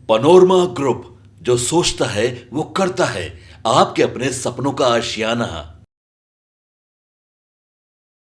Panorama group, जो सोचता है वो करता है। आपके अपने सपनों का आशियाना।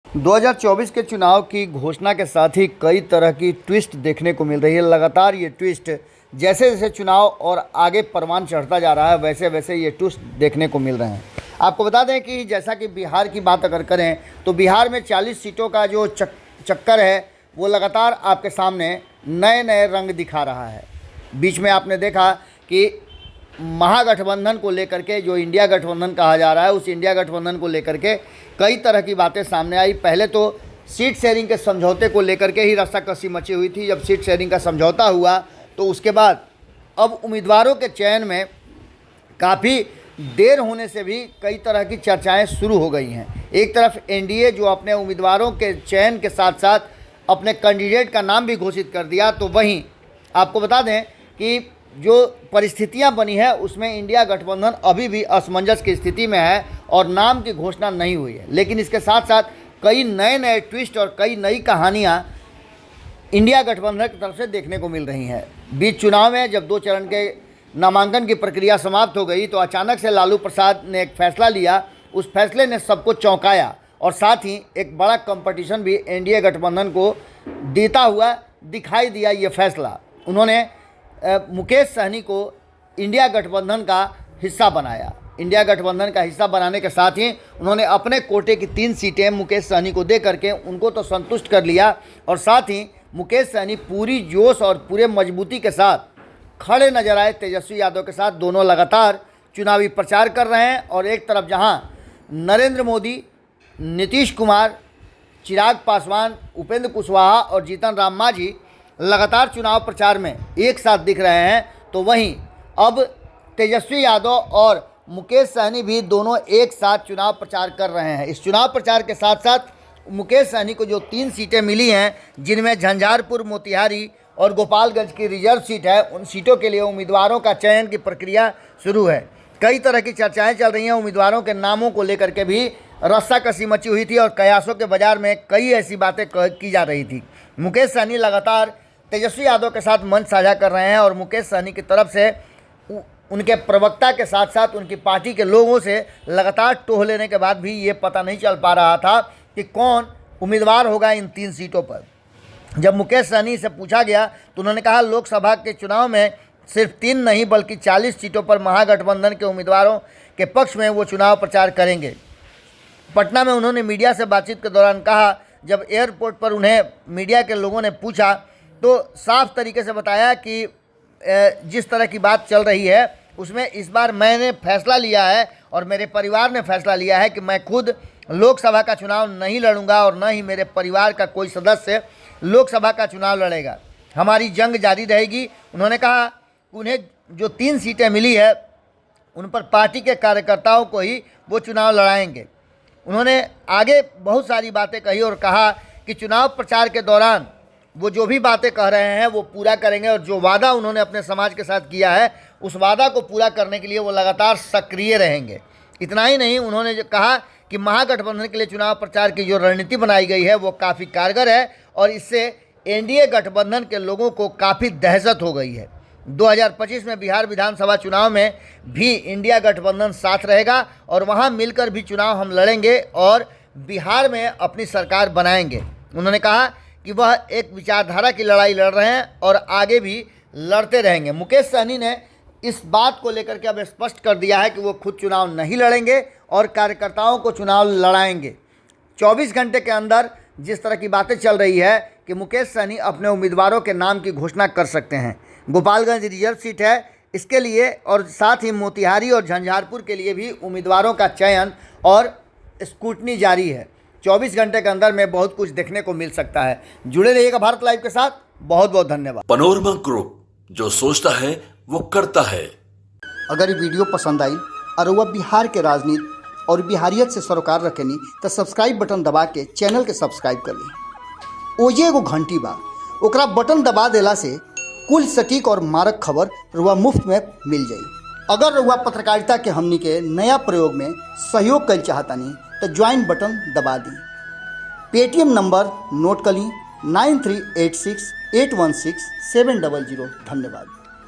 2024 के चुनाव की घोषणा के साथ ही कई तरह की ट्विस्ट देखने को मिल रही है। लगातार ये ट्विस्ट जैसे जैसे चुनाव और आगे परवान चढ़ता जा रहा है, वैसे वैसे ये ट्विस्ट देखने को मिल रहे हैं। आपको बता दें कि जैसा कि बिहार की बात अगर करें तो बिहार में 40 सीटों का जो चक्कर है वो लगातार आपके सामने नए नए रंग दिखा रहा है। बीच में आपने देखा कि महागठबंधन को लेकर के, जो इंडिया गठबंधन कहा जा रहा है, उस इंडिया गठबंधन को लेकर के कई तरह की बातें सामने आई। पहले तो सीट शेयरिंग के समझौते को लेकर के ही रस्साकसी मची हुई थी। जब सीट शेयरिंग का समझौता हुआ तो उसके बाद अब उम्मीदवारों के चयन में काफ़ी देर होने से भी कई तरह की चर्चाएं शुरू हो गई हैं। एक तरफ एनडीए जो अपने उम्मीदवारों के चयन के साथ साथ अपने कैंडिडेट का नाम भी घोषित कर दिया, तो वहीं आपको बता दें कि जो परिस्थितियां बनी है उसमें इंडिया गठबंधन अभी भी असमंजस की स्थिति में है और नाम की घोषणा नहीं हुई है। लेकिन इसके साथ साथ कई नए नए ट्विस्ट और कई नई कहानियां इंडिया गठबंधन की तरफ से देखने को मिल रही हैं। बीच चुनाव में जब 2 चरण के नामांकन की प्रक्रिया समाप्त हो गई तो अचानक से लालू प्रसाद ने एक फैसला लिया। उस फैसले ने सबको चौंकाया और साथ ही एक बड़ा कंपटीशन भी एनडीए गठबंधन को देता हुआ दिखाई दिया। ये फैसला उन्होंने मुकेश सहनी को इंडिया गठबंधन का हिस्सा बनाया। इंडिया गठबंधन का हिस्सा बनाने के साथ ही उन्होंने अपने कोटे की 3 सीटें मुकेश सहनी को दे करके उनको तो संतुष्ट कर लिया और साथ ही मुकेश सहनी पूरी जोश और पूरे मजबूती के साथ खड़े नजर आए तेजस्वी यादव के साथ। दोनों लगातार चुनावी प्रचार कर रहे हैं और एक तरफ जहां नरेंद्र मोदी, नीतीश कुमार, चिराग पासवान, उपेंद्र कुशवाहा और जीतन राम मांझी लगातार चुनाव प्रचार में एक साथ दिख रहे हैं, तो वहीं अब तेजस्वी यादव और मुकेश सहनी भी दोनों एक साथ चुनाव प्रचार कर रहे हैं। इस चुनाव प्रचार के साथ साथ मुकेश सहनी को जो 3 सीटें मिली हैं, जिनमें झंझारपुर, मोतिहारी और गोपालगंज की रिजर्व सीट है, उन सीटों के लिए उम्मीदवारों का चयन की प्रक्रिया शुरू है। कई तरह की चर्चाएं चल रही हैं। उम्मीदवारों के नामों को लेकर के भी रस्साकसी मची हुई थी और कयासों के बाजार में कई ऐसी बातें की जा रही थी। मुकेश सहनी लगातार तेजस्वी यादव के साथ मंच साझा कर रहे हैं और मुकेश सहनी की तरफ से उनके प्रवक्ता के साथ साथ उनकी पार्टी के लोगों से लगातार टोह लेने के बाद भी ये पता नहीं चल पा रहा था कि कौन उम्मीदवार होगा इन 3 सीटों पर। जब मुकेश सहनी से पूछा गया तो उन्होंने कहा लोकसभा के चुनाव में सिर्फ 3 नहीं बल्कि 40 सीटों पर महागठबंधन के उम्मीदवारों के पक्ष में वो चुनाव प्रचार करेंगे। पटना में उन्होंने मीडिया से बातचीत के दौरान कहा, जब एयरपोर्ट पर उन्हें मीडिया के लोगों ने पूछा तो साफ तरीके से बताया कि जिस तरह की बात चल रही है उसमें इस बार मैंने फैसला लिया है और मेरे परिवार ने फैसला लिया है कि मैं खुद लोकसभा का चुनाव नहीं लड़ूंगा और न ही मेरे परिवार का कोई सदस्य लोकसभा का चुनाव लड़ेगा। हमारी जंग जारी रहेगी। उन्होंने कहा उन्हें जो 3 सीटें मिली है उन पर पार्टी के कार्यकर्ताओं को ही वो चुनाव लड़ाएंगे। उन्होंने आगे बहुत सारी बातें कही और कहा कि चुनाव प्रचार के दौरान वो जो भी बातें कह रहे हैं वो पूरा करेंगे और जो वादा उन्होंने अपने समाज के साथ किया है उस वादा को पूरा करने के लिए वो लगातार सक्रिय रहेंगे। इतना ही नहीं, उन्होंने जो कहा कि महागठबंधन के लिए चुनाव प्रचार की जो रणनीति बनाई गई है वो काफ़ी कारगर है और इससे एनडीए गठबंधन के लोगों को काफ़ी दहशत हो गई है। 2025 में बिहार विधानसभा चुनाव में भी इंडिया गठबंधन साथ रहेगा और वहाँ मिलकर भी चुनाव हम लड़ेंगे और बिहार में अपनी सरकार बनाएंगे। उन्होंने कहा कि वह एक विचारधारा की लड़ाई लड़ रहे हैं और आगे भी लड़ते रहेंगे। मुकेश सहनी ने इस बात को लेकर के अब स्पष्ट कर दिया है कि वो खुद चुनाव नहीं लड़ेंगे और कार्यकर्ताओं को चुनाव लड़ाएंगे। 24 घंटे के अंदर जिस तरह की बातें चल रही है कि मुकेश सहनी अपने उम्मीदवारों के नाम की घोषणा कर सकते हैं। गोपालगंज रिजर्व सीट है, इसके लिए और साथ ही मोतिहारी और झंझारपुर के लिए भी उम्मीदवारों का चयन और स्क्रूटनी जारी है। 24 घंटे के अंदर में बहुत कुछ देखने को मिल सकता है। जुड़े रहिएगा भारत लाइव के साथ। बहुत बहुत धन्यवाद। पनोरमा ग्रुप, जो सोचता है वो करता है। अगर ये वीडियो पसंद आई और वह बिहार के राजनीति और बिहारियत से सरोकार रखेनी तो सब्सक्राइब बटन दबा के चैनल के सब्सक्राइब कर ली। ओजे एगो घंटी बा, ओकरा बटन दबा देला से कुल सटीक और मारक खबर रुआ मुफ्त में मिल जाई। अगर रुआ पत्रकारिता के हमनी के नया प्रयोग में सहयोग कर चाहतानी तो ज्वाइन बटन दबा दी। पेटीएम नंबर नोट कर ली 9386816700। धन्यवाद।